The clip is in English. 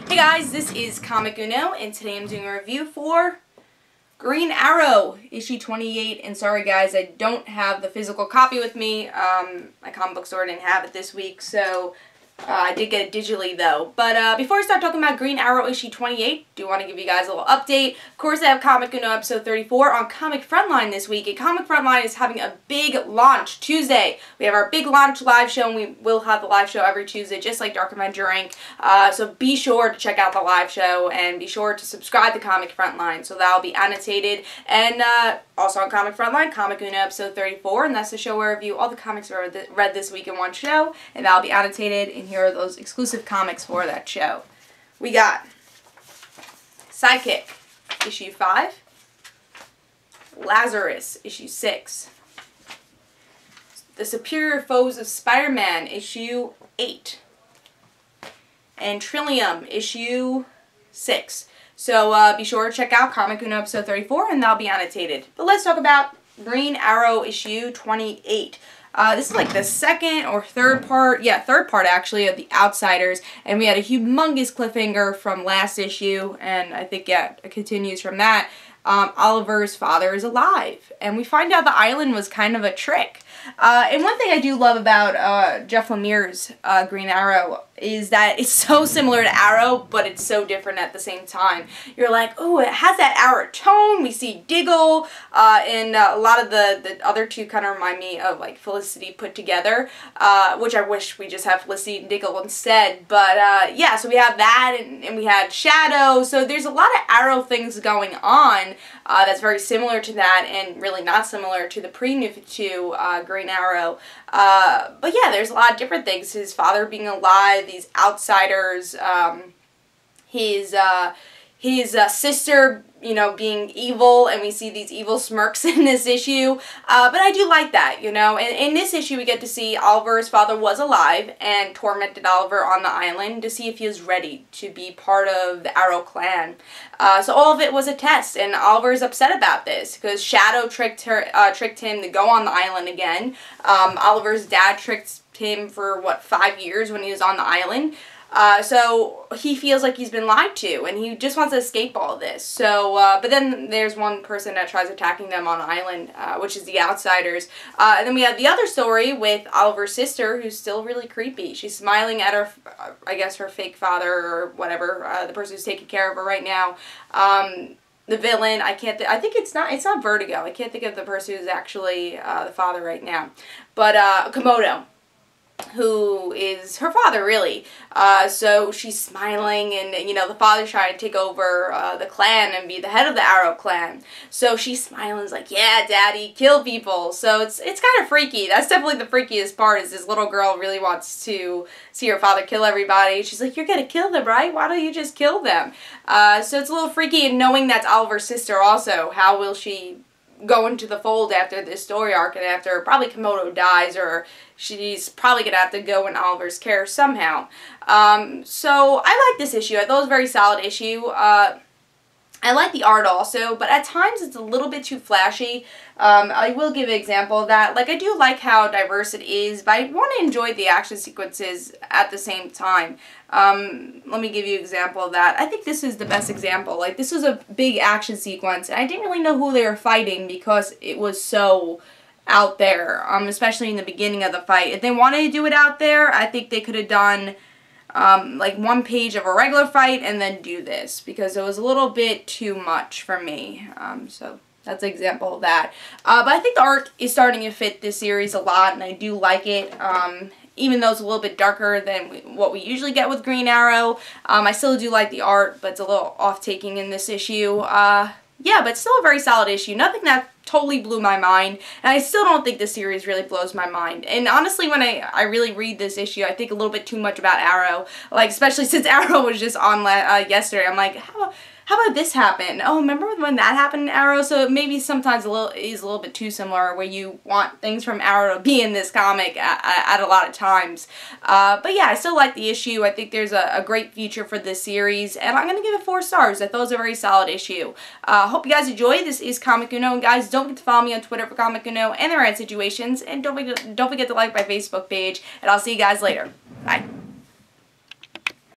Hey guys, this is Comic Uno, and today I'm doing a review for Green Arrow, issue 28, and sorry guys, I don't have the physical copy with me. My comic book store didn't have it this week, so I did get it digitally though. But before I start talking about Green Arrow issue 28, do want to give you guys a little update. Of course, I have Comic Uno episode 34 on Comic Frontline this week, and Comic Frontline is having a big launch Tuesday. We have our big launch live show, and we will have the live show every Tuesday, just like Dark Avenger Inc. So be sure to check out the live show, and be sure to subscribe to Comic Frontline, so that'll be annotated. And also on Comic Frontline, Comic Uno episode 34, and that's the show where I review all the comics I read this week in one show, and that'll be annotated, and here are those exclusive comics for that show. We got Sidekick, issue 5, Lazarus, issue 6, The Superior Foes of Spider-Man, issue 8, and Trillium, issue 6. So be sure to check out Comic Uno episode 34, and that'll be annotated. But let's talk about Green Arrow issue 28. This is like the second or third part, third part actually, of The Outsiders, and we had a humongous cliffhanger from last issue, and I think, it continues from that. Oliver's father is alive, and we find out the island was kind of a trick. And one thing I do love about Jeff Lemire's Green Arrow is that it's so similar to Arrow, but it's so different at the same time. You're like, oh, it has that Arrow tone. We see Diggle, and a lot of the other two kind of remind me of like Felicity put together, which I wish we just have Felicity and Diggle instead. But yeah, so we have that, and we had Shadow. So there's a lot of Arrow things going on that's very similar to that, and really not similar to the Pre-New 52 Green Arrow. But yeah, there's a lot of different things. His father being alive, these outsiders, his sister, you know, being evil, and we see these evil smirks in this issue. But I do like that, you know. In this issue, we get to see Oliver's father was alive and tormented Oliver on the island to see if he was ready to be part of the Arrow clan. So all of it was a test, and Oliver's upset about this because Shadow tricked him to go on the island again. Oliver's dad tricked him for, what, 5 years when he was on the island. So he feels like he's been lied to, and he just wants to escape all of this. So, but then there's one person that tries attacking them on the island, which is the Outsiders. And then we have the other story with Oliver's sister, who's still really creepy. She's smiling at her, I guess her fake father or whatever, the person who's taking care of her right now. The villain, I think it's not Vertigo. I can't think of the person who's actually the father right now. But Komodo, who is her father, really. So she's smiling, and, you know, the father's trying to take over the clan and be the head of the Arrow clan. So she's smiling, like, yeah, daddy, kill people. So it's kind of freaky. That's definitely the freakiest part, is this little girl really wants to see her father kill everybody. She's like, you're gonna kill them, right? Why don't you just kill them? So it's a little freaky, and knowing that's Oliver's sister also, how will she go into the fold after this story arc, and after probably Komodo dies, or she's probably gonna have to go in Oliver's care somehow. So I like this issue. I thought it was a very solid issue. I like the art also, but at times it's a little bit too flashy. I will give an example of that. Like, I do like how diverse it is, but I want to enjoy the action sequences at the same time. Let me give you an example of that. I think this is the best example. Like, this was a big action sequence, and I didn't really know who they were fighting because it was so out there, especially in the beginning of the fight. If they wanted to do it out there, I think they could have done like one page of a regular fight and then do this, because it was a little bit too much for me. So that's an example of that. But I think the art is starting to fit this series a lot, and I do like it. Even though it's a little bit darker than what we usually get with Green Arrow, I still do like the art, but it's a little off-taking in this issue. Yeah, but still a very solid issue. Nothing that totally blew my mind, and I still don't think this series really blows my mind. And honestly, when I really read this issue, I think a little bit too much about Arrow. Like, especially since Arrow was just on yesterday. I'm like, how about this happen? Oh, remember when that happened in Arrow? So maybe sometimes is a little bit too similar, where you want things from Arrow to be in this comic at a lot of times. But yeah, I still like the issue. I think there's a great future for this series, and I'm going to give it 4 stars. I thought it was a very solid issue. Hope you guys enjoyed. This is Comic Uno, and guys, don't forget to follow me on Twitter for Comic Uno and the Rant Situations, and don't forget to like my Facebook page, and I'll see you guys later. Bye.